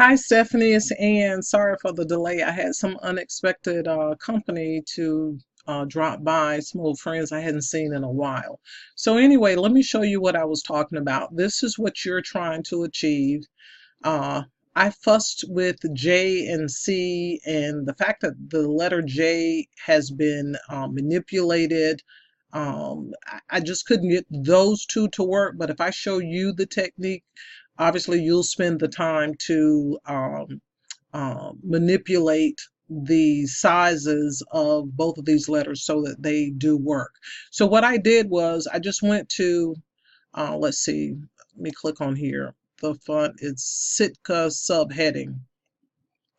Hi, Stephanie. It's Ann. Sorry for the delay. I had some unexpected company to drop by, some old friends I hadn't seen in a while. So, anyway, let me show you what I was talking about. This is what you're trying to achieve. Uh, I fussed with J and C, and the fact that the letter J has been manipulated. I just couldn't get those two to work. But if I show you the technique, obviously you'll spend the time to manipulate the sizes of both of these letters so that they do work. So what I did was I just went to, let's see, let me click on here. The font is Sitka subheading.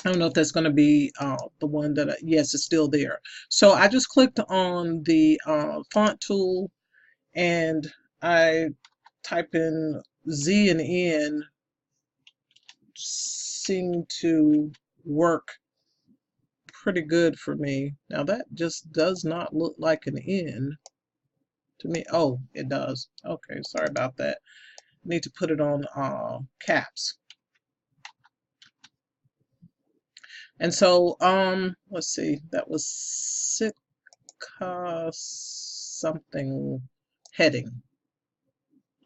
I don't know if that's going to be the one that, yes, it's still there. So I just clicked on the font tool and I type in Z and N, seem to work pretty good for me. Now that just does not look like an N to me. Oh, it does. Okay, sorry about that. I need to put it on caps. And so, let's see, that was Sitka something heading.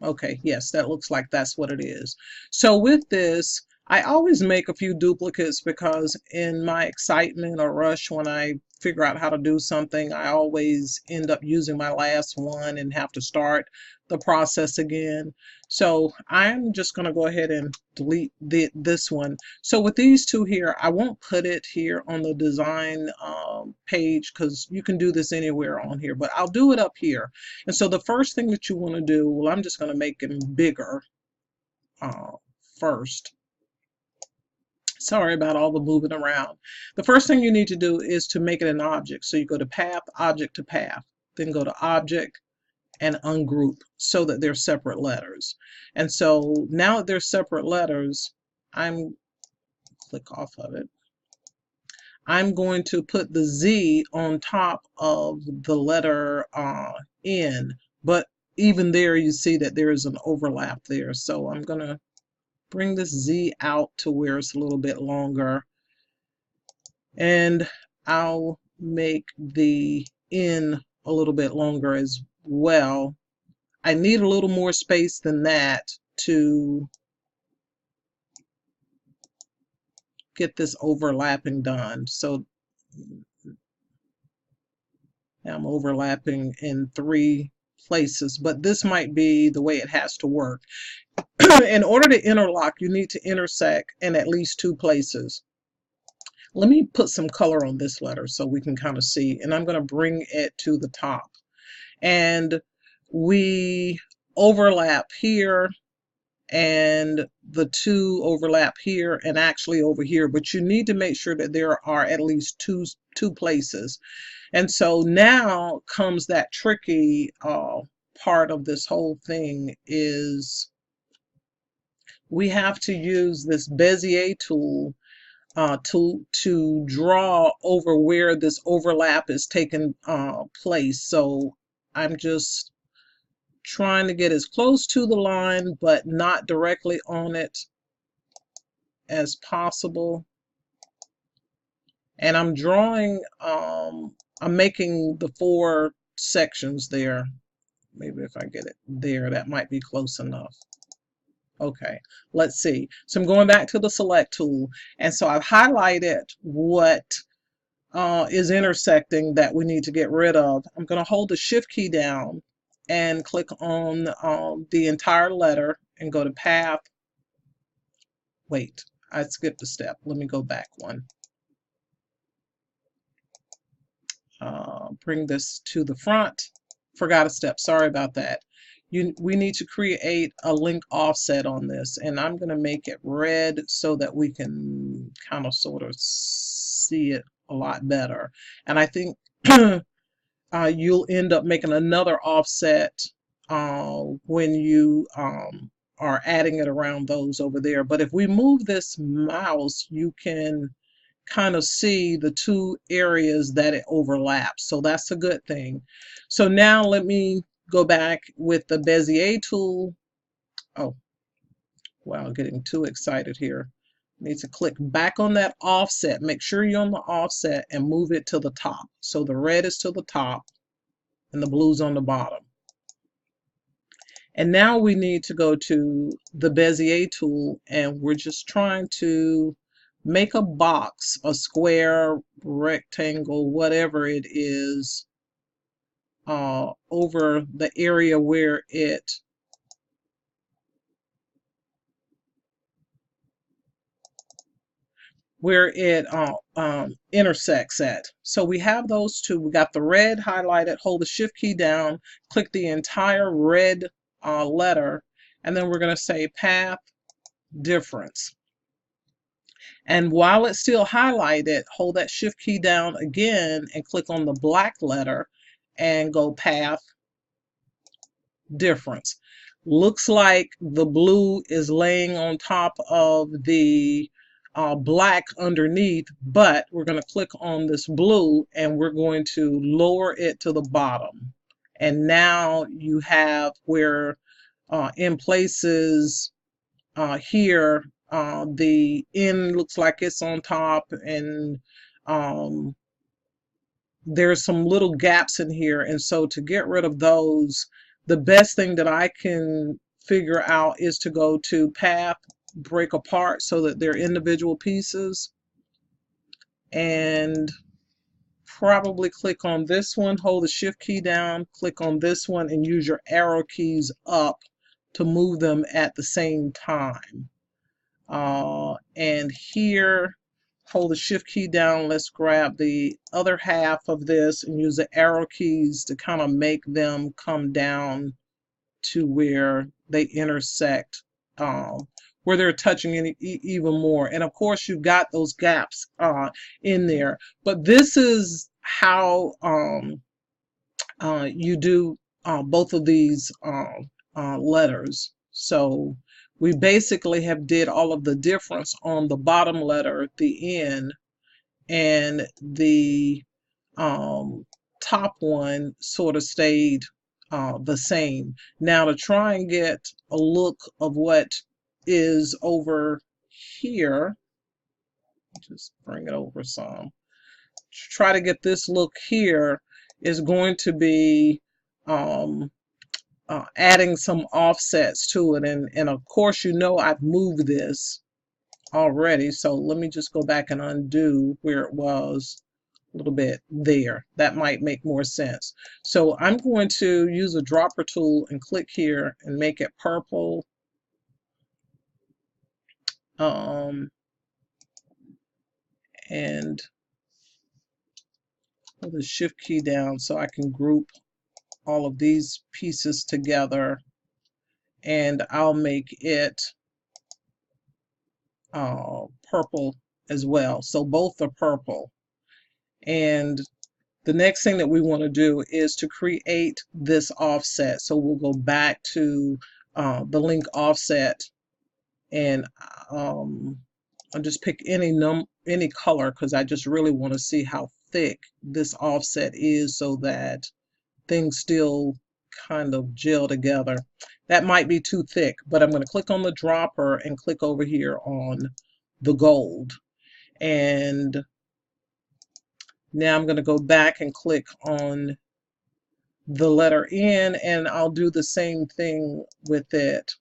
Okay, yes, that looks like that's what it is. So with this, I always make a few duplicates because in my excitement or rush when I figure out how to do something, I always end up using my last one and have to start the process again. So I'm just going to go ahead and delete this one. So with these two here, I won't put it here on the design page because you can do this anywhere on here, but I'll do it up here. And so the first thing that you want to do, well, I'm just going to make them bigger first. Sorry about all the moving around. The first thing you need to do is to make it an object. So you go to Path, Object to Path, then go to Object and Ungroup so that they're separate letters. And so now that they're separate letters, click off of it. I'm going to put the Z on top of the letter N, but even there you see that there is an overlap there. So I'm going to bring this Z out to where it's a little bit longer, and I'll make the N a little bit longer as well. I need a little more space than that to get this overlapping done. So I'm overlapping in 3 places, but this might be the way it has to work. In order to interlock, you need to intersect in at least 2 places. Let me put some color on this letter so we can kind of see, and I'm going to bring it to the top. And we overlap here, and the 2 overlap here and actually over here, but you need to make sure that there are at least two places. And so now comes that tricky part of this whole thing is we have to use this Bezier tool to draw over where this overlap is taking place. So I'm just trying to get as close to the line but not directly on it as possible. And I'm drawing, I'm making the 4 sections there. Maybe if I get it there, that might be close enough. Okay, let's see. So I'm going back to the select tool, and so I've highlighted what is intersecting that we need to get rid of. I'm going to hold the Shift key down and click on the entire letter and go to Path. Wait, I skipped a step. Let me go back one. Bring this to the front. Forgot a step. Sorry about that. We need to create a link offset on this, and I'm going to make it red so that we can kind of sort of see it a lot better. And I think you'll end up making another offset when you are adding it around those over there. But if we move this mouse, you can kind of see the 2 areas that it overlaps. So that's a good thing. So now let me go back with the Bezier tool. Oh, wow, getting too excited here. Need to click back on that offset. Make sure you're on the offset and move it to the top. So the red is to the top and the blue's on the bottom. And now we need to go to the Bezier tool, and we're just trying to make a box, a square, rectangle, whatever it is, over the area where it intersects at. So we have those two. We got the red highlighted. Hold the shift key down, click the entire red letter, and then we're going to say path difference. And while it's still highlighted, hold that shift key down again and click on the black letter and go path difference. Looks like the blue is laying on top of the black underneath, but we're going to click on this blue and we're going to lower it to the bottom. And now you have where in places here, the N looks like it's on top, and there's some little gaps in here. And so to get rid of those, the best thing that I can figure out is to go to path, break apart so that they're individual pieces, and probably click on this one, hold the shift key down, click on this one, and use your arrow keys up to move them at the same time. And here, hold the shift key down. Let's grab the other half of this and use the arrow keys to kind of make them come down to where they intersect, where they're touching even more. And of course, you've got those gaps in there. But this is how you do both of these letters. So we basically have did all of the difference on the bottom letter, the N, and the top one sort of stayed the same. Now to try and get a look of what is over here, just bring it over some. Try to get this look here is going to be adding some offsets to it, and of course, you know, I've moved this already, so let me just go back and undo where it was a little bit there. That might make more sense. So I'm going to use a dropper tool and click here and make it purple. And hold the shift key down so I can group all of these pieces together, and I'll make it purple as well. So both are purple. And the next thing that we want to do is to create this offset. So we'll go back to the link offset, and I'll just pick any color because I just really want to see how thick this offset is so that things still kind of gel together. That might be too thick, but I'm going to click on the dropper and click over here on the gold. And now I'm going to go back and click on the letter N, and I'll do the same thing with it.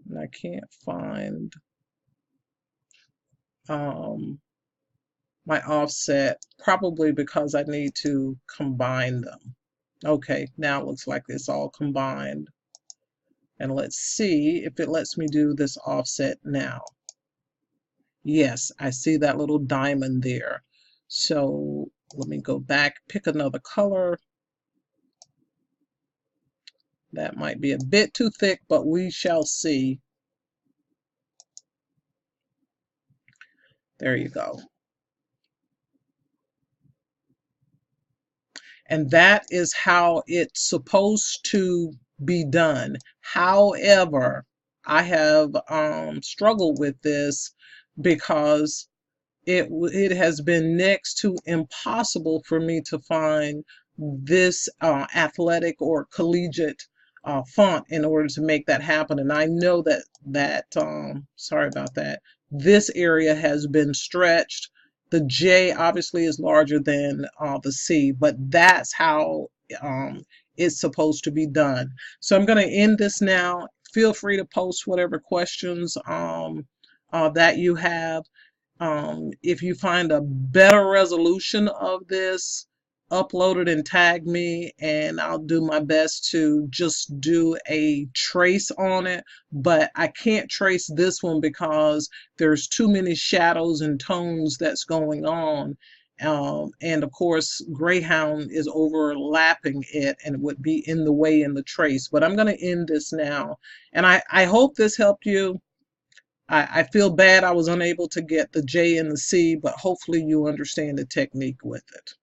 And I can't find my offset, probably because I need to combine them. Okay, now it looks like it's all combined. And let's see if it lets me do this offset now. Yes, I see that little diamond there. So let me go back, pick another color. That might be a bit too thick, but we shall see. There you go. And that is how it's supposed to be done. However, I have struggled with this because it has been next to impossible for me to find this athletic or collegiate font in order to make that happen. And I know sorry about that, this area has been stretched. The J obviously is larger than the C, but that's how it's supposed to be done. So I'm going to end this now. Feel free to post whatever questions that you have. If you find a better resolution of this, upload it and tag me, and I'll do my best to just do a trace on it. But I can't trace this one because there's too many shadows and tones that's going on. And of course, Greyhound is overlapping it and it would be in the way in the trace. But I'm going to end this now. And I hope this helped you. I feel bad I was unable to get the J and the C, but hopefully you understand the technique with it.